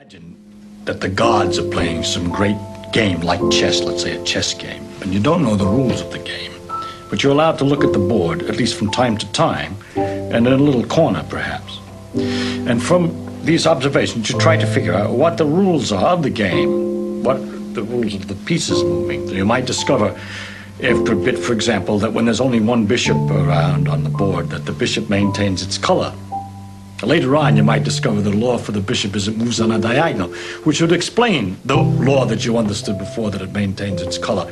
Imagine that the gods are playing some great game like chess, let's say a chess game, and you don't know the rules of the game, but you're allowed to look at the board, at least from time to time, and in a little corner perhaps. And from these observations, you try to figure out what the rules are of the game, what the rules of the pieces moving. You might discover after a bit, for example, that when there's only one bishop around on the board, that the bishop maintains its color. Later on, you might discover the law for the bishop is it moves on a diagonal, which would explain the law that you understood before, that it maintains its color.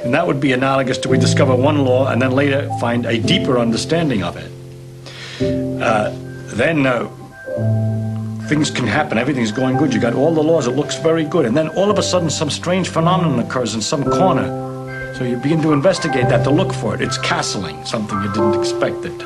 And that would be analogous to we discover one law and then later find a deeper understanding of it. Then things can happen. Everything's going good. You got all the laws. It looks very good. And then all of a sudden, some strange phenomenon occurs in some corner. So you begin to investigate that, to look for it. It's castling, something you didn't expect it.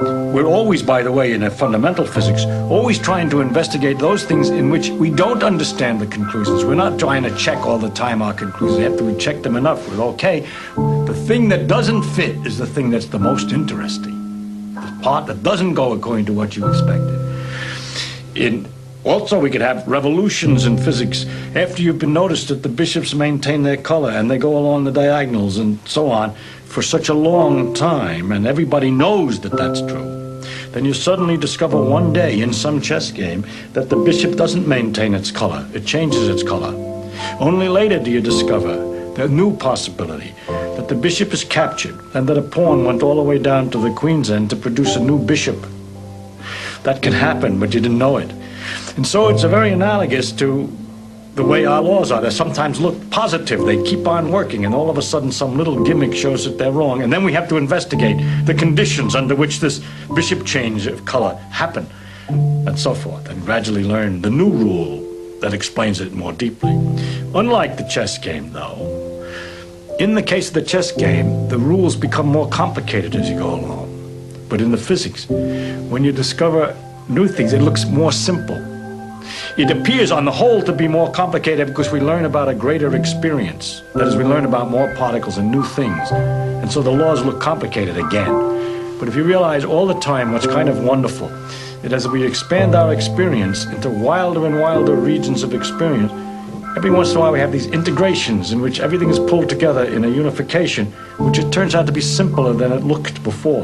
We're always, by the way, in a fundamental physics, always trying to investigate those things in which we don't understand the conclusions. We're not trying to check all the time our conclusions. After we check them enough, we're okay. The thing that doesn't fit is the thing that's the most interesting. The part that doesn't go according to what you expected. Also, we could have revolutions in physics after you've been noticed that the bishops maintain their color and they go along the diagonals and so on for such a long time, and everybody knows that that's true. Then you suddenly discover one day in some chess game that the bishop doesn't maintain its color. It changes its color. Only later do you discover the new possibility that the bishop is captured and that a pawn went all the way down to the queen's end to produce a new bishop. That can happen, but you didn't know it. And so it's very analogous to the way our laws are. They sometimes look positive. They keep on working, and all of a sudden some little gimmick shows that they're wrong. And then we have to investigate the conditions under which this bishop change of color happened, and so forth, and gradually learn the new rule that explains it more deeply. Unlike the chess game, though, in the case of the chess game, the rules become more complicated as you go along. But in the physics, when you discover new things, it looks more simple. It appears on the whole to be more complicated because we learn about a greater experience. That is, we learn about more particles and new things. And so the laws look complicated again. But if you realize all the time what's kind of wonderful, that as we expand our experience into wilder and wilder regions of experience, every once in a while we have these integrations in which everything is pulled together in a unification, which it turns out to be simpler than it looked before.